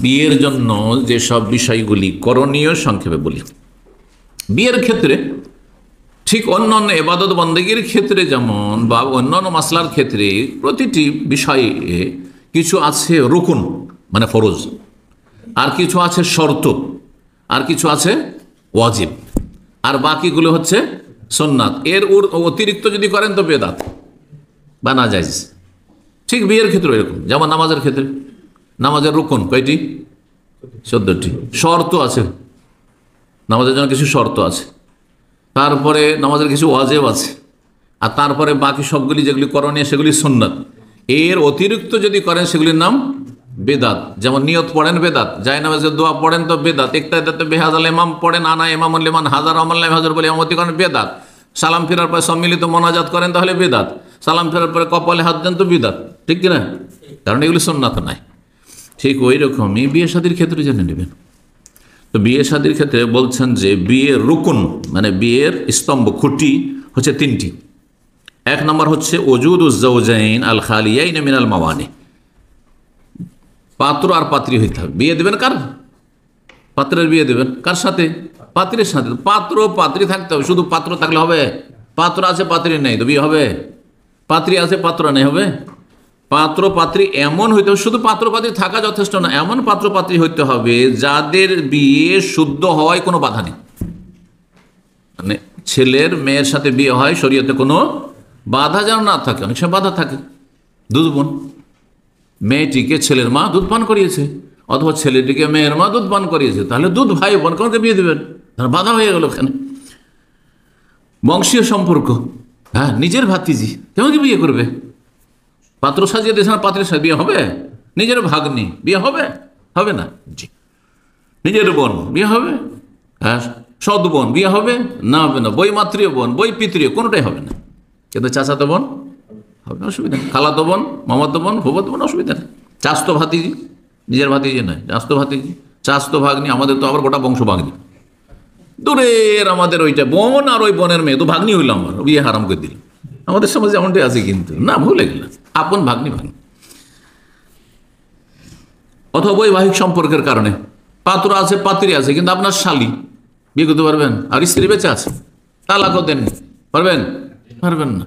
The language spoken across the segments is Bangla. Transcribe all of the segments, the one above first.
বিয়ের জন্য যেসব বিষয়গুলি করণীয় সংক্ষেপে বলি। বিয়ের ক্ষেত্রে ঠিক অন্যান্য ইবাদত বন্দেগীর ক্ষেত্রে যেমন বা অন্যান্য মাসলার ক্ষেত্রে প্রতিটি বিষয়ে কিছু আছে রুকুন মানে ফরজ, আর কিছু আছে শর্ত, আর কিছু আছে ওয়াজিব, আর বাকিগুলো হচ্ছে সুন্নাত। এর অতিরিক্ত যদি করেন তো বেদাত বা নাজায়েজ। ঠিক বিয়ের ক্ষেত্রে এরকম, যেমন নামাজের ক্ষেত্রে নামাজের রুকুন কয়টি? 14টি। শর্ত আছে, নামাজের জন্য কিছু শর্ত আছে, তারপরে নামাজের কিছু ওয়াজিব আছে, আর তারপরে বাকি সবগুলি যেগুলি করণীয় সেগুলি সুন্নাত। এর অতিরিক্ত যদি করেন সেগুলির নাম বেদাত। যেমন নিয়ত পড়েন বেদাত, জায় নামাজের দোয়া পড়েন তো বেদাত, ইক্তাদাতে বেহাজাল ইমাম পড়েন, আনা ইমামুল লিমান হাজার আমাল্লাহ হাজার বলে ইমামতি করেন বেদাত, সালাম ফেরার পরে সম্মিলিত মোনাজাত করেন তাহলে বেদাত, সালাম ফেরার পরে কপালে হাত দেন তো বেদাত, ঠিক কিনা? কারণ এগুলি সুন্নাত নাই। ঠিক ওই রকমই বিয়ে শাদীর ক্ষেত্রে জেনে নেবেন। তো বিয়ে শাদীর ক্ষেত্রে বলছেন যে বিয়ের রুকুন মানে বিয়ের স্তম্ভ খুঁটি হচ্ছে 3টি। 1 নম্বর হচ্ছে ওজুদুজ জাওজাইন আল খালিয়াইন মিনাল মাওয়ানি, পাত্র আর পাত্রী হইতে হবে। বিয়ে দেবেন কার? পাত্রের বিয়ে দেবেন কার সাথে? পাত্রীর সাথে। পাত্র পাত্রী থাকতে হবে, শুধু পাত্র থাকলে হবে? পাত্র আছে পাত্রী নেই তো বিয়ে হবে? পাত্রী আছে পাত্র নেই হবে? পাত্র পাত্রী এমন হইতে হবে, শুধু পাত্র পাত্রী থাকা যথেষ্ট না, এমন পাত্র পাত্রী হইতে হবে যাদের বিয়ে শুদ্ধ হওয়ায় কোনো বাধা নেই। মানে ছেলের মেয়ের সাথে বিয়ে হয় শরীয়তে কোনো বাধা যেন না থাকে। অনেক সময় বাধা থাকে, দুধ বোন, মেয়েটিকে ছেলের মা দুধ পান করিয়েছে, অথবা ছেলেটিকে মেয়ের মা দুধ পান করিয়েছে, তাহলে দুধ ভাই বোন কাউকে বিয়ে দেবেন? বাধা হয়ে গেল ওখানে। বংশীয় সম্পর্ক, হ্যাঁ, নিজের ভাতিজি কেমন বিয়ে করবে? পাত্র সাজিয়ে দিয়েছে না, পাত্রের সাথে বিয়ে হবে? নিজের ভাগ্নি বিয়ে হবে? হবে না। জি, নিজের বোন বিয়ে হবে? হ্যাঁ, সৎ বোন বিয়ে হবে? না, হবে না। বৈমাত্রীয় বোন, বই পিতৃয় কোনোটাই হবে না, কিন্তু চাচাতো বোন হবে, অসুবিধা নেই। খালাতো বোন, মামাতো বোন, ফুফাতো বোন, অসুবিধা নেই। চাচতো ভাতিজি, নিজের ভাতিজি নয়, চাচতো ভাতিজি, চাচতো ভাগ্নি। আমাদের তো আবার গোটা বংশ ভাগ্নি, দূরের আমাদের ওইটা বোন আর ওই বোনের মেয়ে তো ভাগ্নি হইলাম, আমার বিয়ে হারাম করে দিল। আমাদের সমাজে এমনটাই আছে, কিন্তু না, ভুলে গেলাম, আপন ভাগ্নি ভাগ্নি। অথবা বৈবাহিক সম্পর্কের কারণে পাত্র আছে পাত্রী আছে, কিন্তু আপনার শালী বিয়ে করতে পারবেন? আর স্ত্রী বেঁচে আছে, তালাকও দেননি, পারবেন? পারবেন না।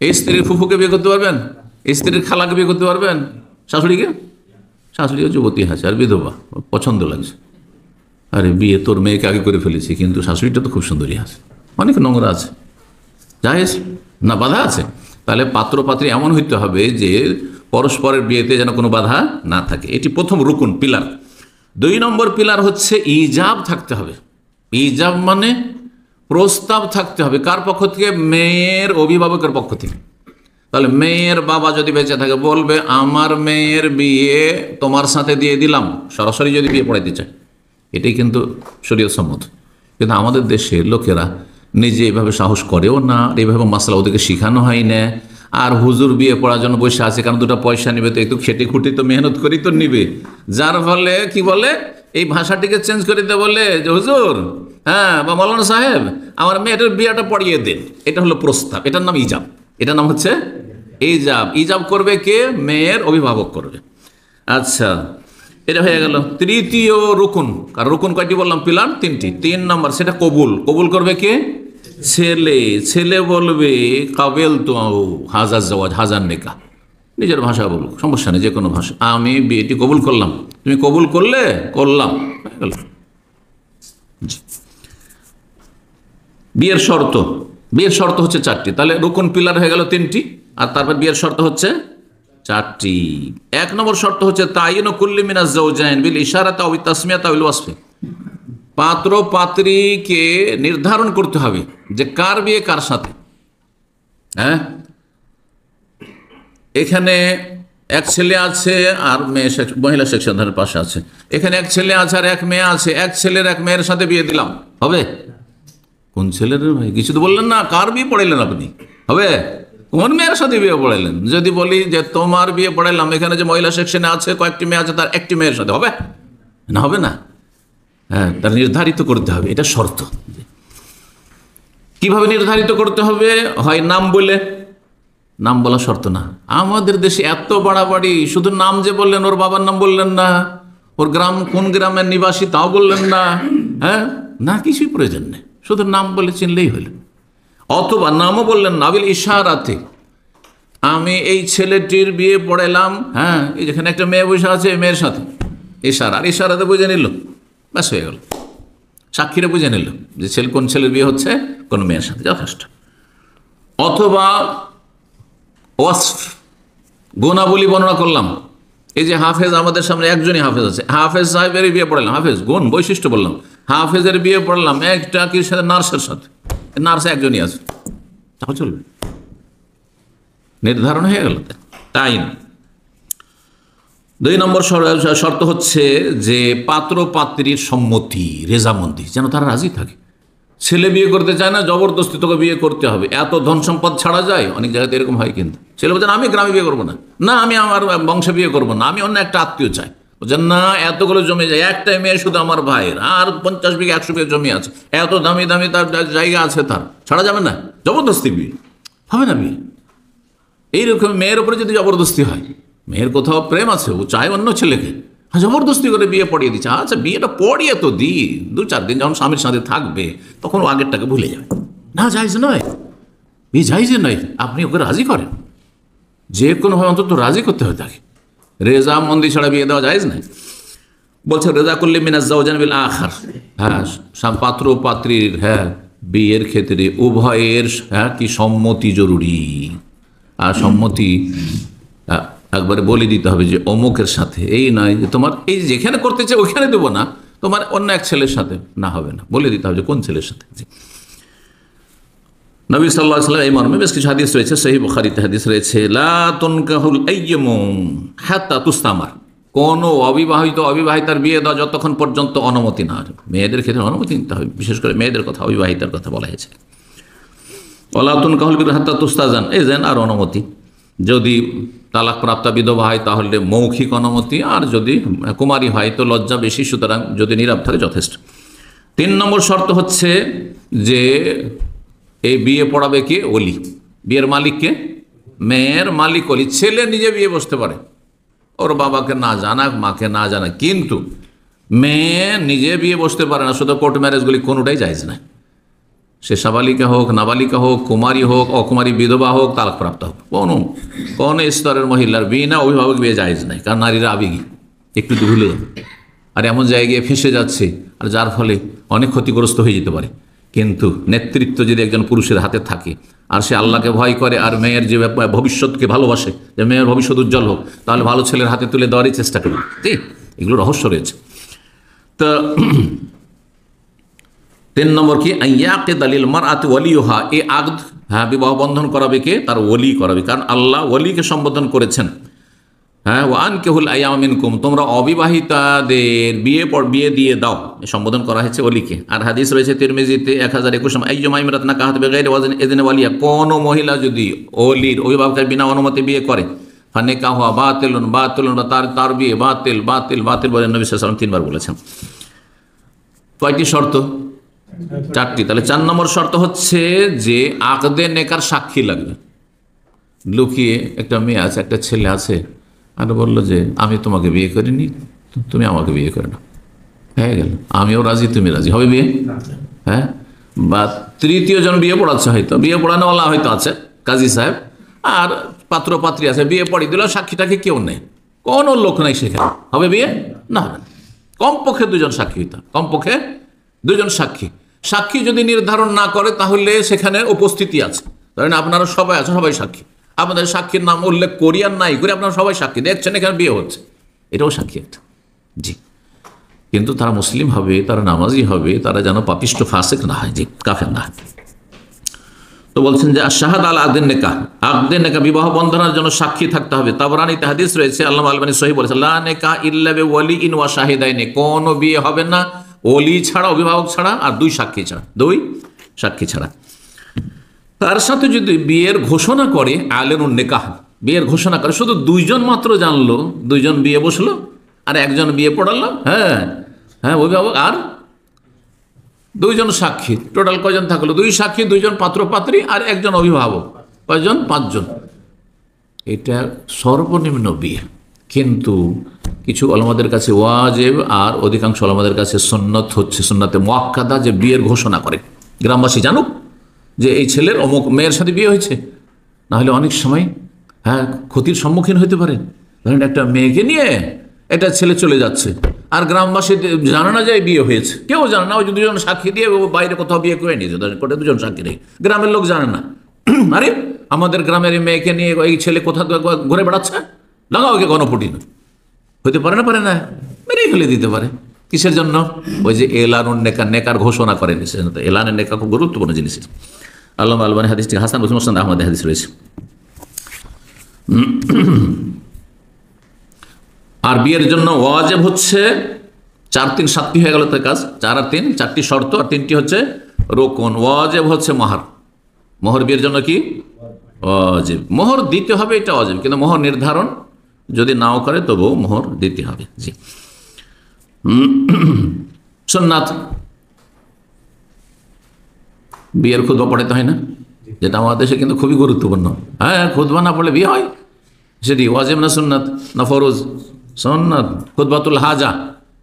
এই স্ত্রীর ফুফুকে বিয়ে করতে পারবেন? এই স্ত্রীর খালাকে বিয়ে করতে পারবেন? শাশুড়িকে? শাশুড়িও যুবতী আছে আর বিধবা, পছন্দ লাগছে, আরে বিয়ে তোর মেয়েকে আগে করে ফেলেছি, কিন্তু শাশুড়িটা তো খুব সুন্দরী আছে, অনেক নোংরা আছে, জায়েজ না? বাধা আছে? তাহলে পাত্র পাত্রী এমন হইতে হবে যে পরস্পরের বিয়েতে যেন কোনো বাধা না থাকে। এটি প্রথম রুকুন, পিলার। 2 নম্বর পিলার হচ্ছে ইজাব থাকতে হবে। ইজাব মানে প্রস্তাব থাকতে হবে। কার পক্ষ থেকে? মেয়ের অভিভাবকের পক্ষ থেকে। তাহলে মেয়ের বাবা যদি বেঁচে থাকে বলবে আমার মেয়ের বিয়ে তোমার সাথে দিয়ে দিলাম, সরাসরি যদি বিয়ে পড়াইতে চায়, এটাই কিন্তু শরীয়ত সম্মত। কিন্তু আমাদের দেশের লোকেরা নিজে এভাবে সাহস করেও না, এইভাবে মাসলা ওদেরকে শিখানো হয় না। আর হুজুর বিয়ে পড়ার জন্য বসে আছে, কারণ 2টা পয়সা নিবে, তো একটু খেটে খুঁটি তো মেহনত করি তো নিবে। যার ফলে কি বলে, এই ভাষাটিকে চেঞ্জ করে দিতে বলে যে হুজুর, হ্যাঁ, বা মৌলানা সাহেব, আমার মেয়েটার বিয়েটা পড়িয়ে দেন। এটা হলো প্রস্তাব, এটার নাম ইজাব। এটার নাম হচ্ছে ইজাব। ইজাব করবে কে? মেয়ের অভিভাবক করবে। আচ্ছা, এটা হয়ে গেল তৃতীয় রুকুন। আর রুকুন কয়টি বললাম? পিলার 3টি। 3 নম্বর সেটা কবুল। কবুল করবে কে? ছেলে। ছেলে বলবে কাবেল তো হাজার জাওয়াজ, হাজার নেকা, নিজের ভাষা বলুক, সমস্যা নেই, যে কোনো ভাষা। আমি বিয়েটি কবুল করলাম, তুমি কবুল করলে? করলাম, হয়ে গেল। বিয়ের শর্ত, বিয়ের শর্ত হচ্ছে 4টি। তাহলে রুকুন পিলার হয়ে গেল 3টি, আর তারপর বিয়ের শর্ত হচ্ছে 4টি। 1 নম্বর শর্ত হচ্ছে তাইয়িনু কুল্লি মিনাজ জাওজাইন বিল ইশারাতি আও তাসমিয়াতি আও ওয়াসফি। পাত্র পাত্রীকে নির্ধারণ করতে হবে যে কার বিয়ে কার সাথে। হ্যাঁ, এখানে এক ছেলে আছে আর মেয়ে, মহিলা সেকশনের পাশে আছে। এখানে এক ছেলে আছে আর এক মেয়ে আছে, এক ছেলের এক মেয়ের সাথে বিয়ে দিলাম, হবে? কোন ছেলের ভাই? কিছু তো বললেন না, কার বিয়ে পড়াইলেন আপনি? হবে? কোন মেয়ের সাথে বিয়ে পড়াইলেন? যদি বলি যে তোমার বিয়ে পড়াইলাম, এখানে যে মহিলা সেকশনে আছে কয়েকটি মেয়ে আছে, তার একটি মেয়ের সাথে, হবে না? হবে না। হ্যাঁ, তার নির্ধারিত করতে হবে, এটা শর্ত। কিভাবে নির্ধারিত করতে হবে? হয় নাম বলে, নাম বলা শর্ত না। আমাদের দেশে এত বাড়াবাড়ি, শুধু নাম যে বললেন, ওর বাবার নাম বললেন না, ওর গ্রাম কোন গ্রামের নিবাসী তাও বললেন না, হ্যাঁ না, কিছুই প্রয়োজন নেই, শুধু নাম বলে চিনলেই হলো। অথবা নামও বললেন না, বিল ইশারাতে, আমি এই ছেলেটির বিয়ে পড়ালাম, হ্যাঁ এই যেখানে একটা মেয়ে বসে আছে এই মেয়ের সাথে, ইশারা, আর ইশারাতে বুঝে নিল, ব্যাস হয়ে গেল। সাক্ষীরা বুঝে নিল যে ছেলে কোন ছেলের বিয়ে হচ্ছে কোন মেয়ের সাথে, যথেষ্ট। অথবা ওয়াসফ, গুণাবলী বর্ণনা করলাম। এই যে হাফেজ, আমাদের সামনে একজনই হাফেজ আছে, হাফেজ সাহেবের বিয়ে পড়ালাম, হাফেজ গুণ বৈশিষ্ট্য বললাম, হাফেজের বিয়ে পড়লাম একটা কি সাথে, নার্সের সাথে, নার্স একজনই আছে, তাও চলবে, নির্ধারণ হয়ে গেল। তাই 2 নম্বর শর্ত হচ্ছে যে পাত্র পাত্রীর সম্মতি, রেজামন্দি, যেন তারা রাজি থাকে। ছেলে বিয়ে করতে চায় না, জবরদস্তি তোকে বিয়ে করতে হবে, এত ধন সম্পদ ছাড়া যায়, অনেক জায়গাতে এরকম হয়। কিন্তু ছেলে বলছেন আমি গ্রামে বিয়ে করবো না, না আমি আমার বংশে বিয়ে করবো না, আমি অন্য একটা আত্মীয় চাই। বলছেন না, এতগুলো জমি যায়, একটাই মেয়ে শুধু আমার ভাইয়ের, আর 50 বিঘা 100 বিঘা জমি আছে, এত দামি দামি তার জায়গা আছে, তার ছাড়া যাবে না, জবরদস্তি বিয়ে হবে না। বিয়ে এইরকম মেয়ের উপরে যদি জবরদস্তি হয়, মেয়ের কোথাও প্রেম আছে, ও চায় অন্য ছেলেকে, হ্যাঁ জবরদস্তি করে বিয়ে পড়িয়ে দিচ্ছে, আচ্ছা বিয়েটা পড়িয়ে তো দিই, 2-4 দিন যখন স্বামীর সাথে থাকবে তখন ও আগেরটাকে ভুলে যাবে, না জায়েজ নয়, বিয়ে জায়েজ নয়। আপনি ওকে রাজি করেন, যে কোনোভাবে অন্তত রাজি করতে হয় তাকে, রেজামন্দি ছাড়া বিয়ে দেওয়া জায়েজ নয়। বলছে রেজা করলে মিনাজ জাওজান বিল আখার, হ্যাঁ পাত্র পাত্রীর, হ্যাঁ বিয়ের ক্ষেত্রে উভয়ের হ্যাঁ কি সম্মতি জরুরি। আর সম্মতি একবারে বলে দিতে হবে যে অমুকের সাথে, এই নয় যে তোমার এই যেখানে করতে চাই ওইখানে দেবো না, তোমার অন্য এক ছেলের সাথে না, হবে না, বলে দিতে হবে যে কোন ছেলের সাথে। নবী সাল্লাল্লাহু আলাইহি ওয়াসাল্লাম এই মর্মে বেশ কিছু হাদিস রয়েছে, সহিহ বুখারীতে হাদিস রয়েছে, লা তুনকাহুল আইয়্যিমু হাত্তা তুস্তামার, কোন অবিবাহিতার বিয়ে দেওয়া যতক্ষণ পর্যন্ত অনুমতি না আসে। মেয়েদের ক্ষেত্রে অনুমতি নিতে হবে, বিশেষ করে মেয়েদের কথা, অবিবাহিতার কথা বলা হয়েছে। ওয়ালা তুনকাহুল বিকর হাত্তা তুস্তাজান, এজেন আর অনুমতি, যদি তালাক প্রাপ্তা বিধবা হয় তাহলে মৌখিক অনুমতি, আর যদি কুমারী হয় তো লজ্জা বেশি, সুতরাং যদি নীরব থাকে যথেষ্ট। 3 নম্বর শর্ত হচ্ছে যে এই বিয়ে পড়াবে কে? ওলি। বিয়ের মালিককে? মেয়ের মালিক ওলি। ছেলে নিজে বিয়ে বসতে পারে, ওর বাবাকে না জানাক, মাকে না জানাক, কিন্তু মেয়ে নিজে বিয়ে বসতে পারে না। শুধু কোর্ট ম্যারেজগুলি কোনোটাই জায়েজ না, সে সাবালিকা হোক, নাবালিকা হোক, কুমারী হোক, অকুমারী বিধবা হোক, তালাকপ্রাপ্ত হোক, কোন স্তরের মহিলার বিনা অভিভাবক বিয়ে জায়েজ নাই, কারণ নারীরা আবেগী, একটু তো ভুলে যাবে, আর এমন জায়গায় ফেঁসে যাচ্ছে, আর যার ফলে অনেক ক্ষতিগ্রস্ত হয়ে যেতে পারে। কিন্তু নেতৃত্ব যদি একজন পুরুষের হাতে থাকে, আর সে আল্লাহকে ভয় করে, আর মেয়ের যে ভবিষ্যৎকে ভালোবাসে, যে মেয়ের ভবিষ্যৎ উজ্জ্বল হোক, তাহলে ভালো ছেলের হাতে তুলে দেওয়ারই চেষ্টা করবে। ঠিক, এগুলো রহস্য রয়েছে। তো 3 নম্বর কি? আইয়াকে দালিল মারআতি ওয়ালিহা, এই আকদ, হ্যাঁ বিবাহ বন্ধন করাবে কে? তার ওলি করাবে, কারণ আল্লাহ ওলিকে সম্বোধন করেছেন, হ্যাঁ ওয়ানকিহুল আইয়ামা মিনকুম, তোমরা অবিবাহিতাদের বিয়ে দিয়ে দাও, সম্বোধন করা হয়েছে ওলিকে। আর হাদিস রয়েছে তিরমিজিতে 1021 আইয়ুমা ইমরাতিন কাহাত বিগাইরি ইযনি ওয়ালিয়া, কোন মহিলা যদি ওলির অভিভাবকের বিনা অনুমতি বিয়ে করে, ফানিকাহুহা বাতিলুন বাতিলুন, তার বিয়ে বাতিল বাতিল বাতিল বলে নবী সাল্লাল্লাহু আলাইহি ওয়াসাল্লাম 3 বার বলেছেন। কয়টি শর্ত? 4টি। তাহলে 4 নম্বর শর্ত হচ্ছে যে আকদে নেকার সাক্ষী লাগবে। লুকিয়ে একটা মেয়ে আছে, একটা ছেলে আছে, আর বললো যে আমি তোমাকে বিয়ে করিনি, তুমি আমাকে বিয়ে করে নাও, হয়ে গেল, আমিও রাজি তুমি রাজি, হবে বিয়ে? হ্যাঁ। বা তৃতীয় জন বিয়ে পড়াচ্ছে, হয়তো বিয়ে পড়ানোওয়ালা হয়তো আছে, কাজী সাহেব, আর পাত্র পাত্রী আছে, বিয়ে পড়িয়ে দিল, সাক্ষীটাকে কেউ নেই, কোনো লোক নেই সেখানে, হবে বিয়ে? না হবে না। কমপক্ষে 2 জন সাক্ষী হইতে, কমপক্ষে 2 জন সাক্ষী। সাক্ষী যদি নির্ধারণ না করে তাহলে সেখানে উপস্থিতি আছে, ধরেন আপনারা সবাই আছেন, সবাই সাক্ষী, আপনাদের সাক্ষীর নাম উল্লেখ করি আর নাই করি, আপনারা সবাই সাক্ষী দেখছেন এখানে বিয়ে হচ্ছে, এটাও সাক্ষী একটা। জি, কিন্তু তারা মুসলিম হবে, তারা নামাজি হবে, তারা যেন পাপিষ্ট ফাসিক না হয়, জি কাফের না হয়। তো বলছেন যে শাহাদ আল আকদিন নেকাহ, আকদিন নেকাহ বিবাহ বন্ধনের জন্য সাক্ষী থাকতে হবে। তাবরানীতে হাদিস রয়েছে, আল্লামা আলবানী সহিহ বলেছেন, লা নেকাহ ইল্লা বিওয়ালিইন ওয়া শাহিদাইন, কোন বিয়ে হবে না ওলি ছাড়া, অভিভাবক ছাড়া, আর 2 সাক্ষী ছাড়া, 2 সাক্ষী ছাড়া। তার সাথে যদি বিয়ের ঘোষণা করে, আলেনুন নেকাহ, বিয়ের ঘোষণা করে, শুধু 2 জন মাত্র জানলো, 2 জন বিয়ে বসলো, আর 1 জন বিয়ে পড়ালো, হ্যাঁ হ্যাঁ অভিভাবক, আর 2 জন সাক্ষী, টোটাল কয়জন থাকলো? 2 সাক্ষী, 2 জন পাত্র পাত্রী, আর 1 জন অভিভাবক, কয়জন? 5 জন। এটা সর্বনিম্ন বিয়ে, কিন্তু কিছু ওলামাদের কাছে ওয়াজিব আর অধিকাংশ ওলামাদের কাছে সুন্নত হচ্ছে সুন্নতে মুআক্কাদা, যে বিয়ের ঘোষণা করে গ্রামবাসী জানুক যে এই ছেলের অমুক মেয়ের সাথে বিয়ে হয়েছে। নাহলে অনেক সময় ক্ষতির সম্মুখীন হতে পারে। ধরেন একটা মেয়েকে নিয়ে একটা ছেলে চলে যাচ্ছে আর গ্রামবাসী জানে না যে বিয়ে হয়েছে, কেউ জানে না, ওই দুজন সাক্ষী দিয়ে বাইরে কোথাও বিয়ে করে নিয়েছে, কোথায় দুজন সাক্ষী নেই, গ্রামের লোক জানে না। আরে আমাদের গ্রামের মেয়েকে নিয়ে এই ছেলে কোথাও ঘুরে বেড়াচ্ছে, লাগাও ওকে গণপটি না, হইতে পারে না, মেরেই ফেলে দিতে পারে। কিসের জন্য? ওই যে এলানুন নেকা, নেকার ঘোষণা করেন। এলানের নেকা খুব গুরুত্বপূর্ণ জিনিস। আল্লামা আলবানী হাদিসটি হাসান মুসলিম আহমদ হাদিস রয়েছে। আর বিয়ের জন্য ওয়াজিব হচ্ছে 4 3 7টি হয়ে গেল তার কাজ, 4 আর 3 4টি শর্ত আর 3টি হচ্ছে রোকন। ওয়াজিব হচ্ছে মোহর। মোহর বিয়ের জন্য কি ওয়াজিব, মোহর দিতে হবে, এটা ওয়াজিব। কিন্তু মোহর নির্ধারণ যদি নাও করে তবুও মোহর দিতে হবে। জি। সুন্নাত, বিয়ের খুতবা পড়াতে হয় না, যেটা আমাদের দেশে কিন্তু খুবই গুরুত্বপূর্ণ। হ্যাঁ, খুতবা না পড়লে বিয়ে হয়? সেটি ওয়াজিব না সুন্নাত না ফরজ? সুন্নাত। খুতবাতুল হাজা,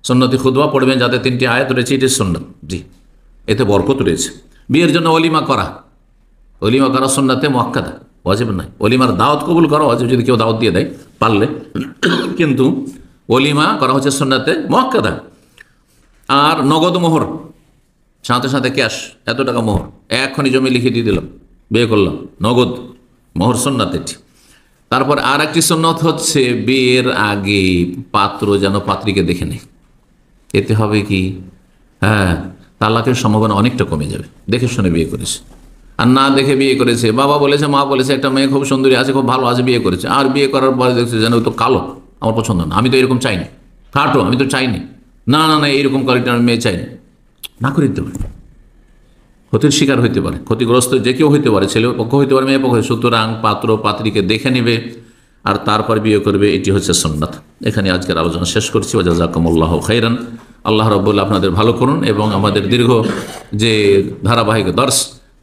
সুন্নতি খুতবা পড়বেন যাতে 3টি আয়াত রয়েছে, এটি সুন্নাত। জি, এতে বরকত রয়েছে। বিয়ের জন্য ওলিমা করা, ওলিমা করা সুন্নাতে মুআক্কাদা, ওয়াজিব নয়। ওলিমার দাওয়াত কবুল করা ওয়াজিব যদি কেউ দাওয়াত দিয়ে দেয় পারলে, কিন্তু ওলিমা করা হচ্ছে সুন্নাতে মুআক্কাদা। আর নগদ মোহর, সাথে সাথে ক্যাশ, এত টাকা মোহর, এক্ষুনি জমি লিখে দিয়ে দিলাম, বিয়ে করলাম, নগদ মোহর সুন্নাত এটি। তারপর আর একটি সুন্নত হচ্ছে বিয়ের আগে পাত্র যেন পাত্রীকে দেখে নেয়। এতে হবে কি, তালাকের সম্ভাবনা অনেকটা কমে যাবে। দেখে শুনে বিয়ে করেছে আর না দেখে বিয়ে করেছে, বাবা বলেছে মা বলেছে একটা মেয়ে খুব সুন্দরী আছে, খুব ভালো আছে, বিয়ে করেছে, আর বিয়ে করার পরে দেখছে যেন তো কালো, আমার পছন্দ না, আমি তো এরকম চাইনি, খাটো আমি তো চাইনি, না না না এইরকম কোয়ালিটির মেয়ে চাইনি, না করে দিতে পারে, ক্ষতির শিকার হইতে পারে, ক্ষতিগ্রস্ত যে কেউ হইতে পারে, ছেলে পক্ষ হইতে পারে, মেয়ে পক্ষ। সুতরাং পাত্র পাত্রীকে দেখে নেবে আর তারপর বিয়ে করবে, এটি হচ্ছে সুন্নাত। এখানে আজকের আলোচনা শেষ করছি। জাযাকুমুল্লাহু খাইরান। আল্লাহ রাব্বুল আপনাদের ভালো করুন এবং আমাদের দীর্ঘ যে ধারাবাহিক দর্শ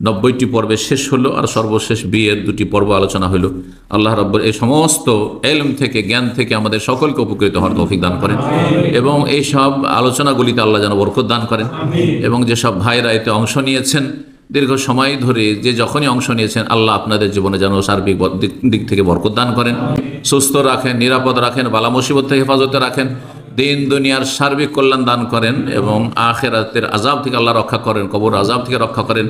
90টি পর্বে শেষ হলো আর সর্বশেষ বিয়ের 2টি পর্ব আলোচনা হলো। আল্লাহ রাব্বুল এই সমস্ত ইলম থেকে, জ্ঞান থেকে আমাদের সকলকে উপকৃত হওয়ার তৌফিক দান করেন এবং এই সব আলোচনাগুলিতে আল্লাহ যেন বরকত দান করেন এবং যেসব ভাইরা এতে অংশ নিয়েছেন দীর্ঘ সময় ধরে, যে যখনই অংশ নিয়েছেন, আল্লাহ আপনাদের জীবনে যেন সার্বিক দিক থেকে বরকত দান করেন, সুস্থ রাখেন, নিরাপদ রাখেন, বালা মুসিবত থেকে হেফাজতে রাখেন, দিন দুনিয়ার সার্বিক কল্যাণ দান করেন এবং আখিরাতের আযাব থেকে আল্লাহ রক্ষা করেন, কবর আযাব থেকে রক্ষা করেন।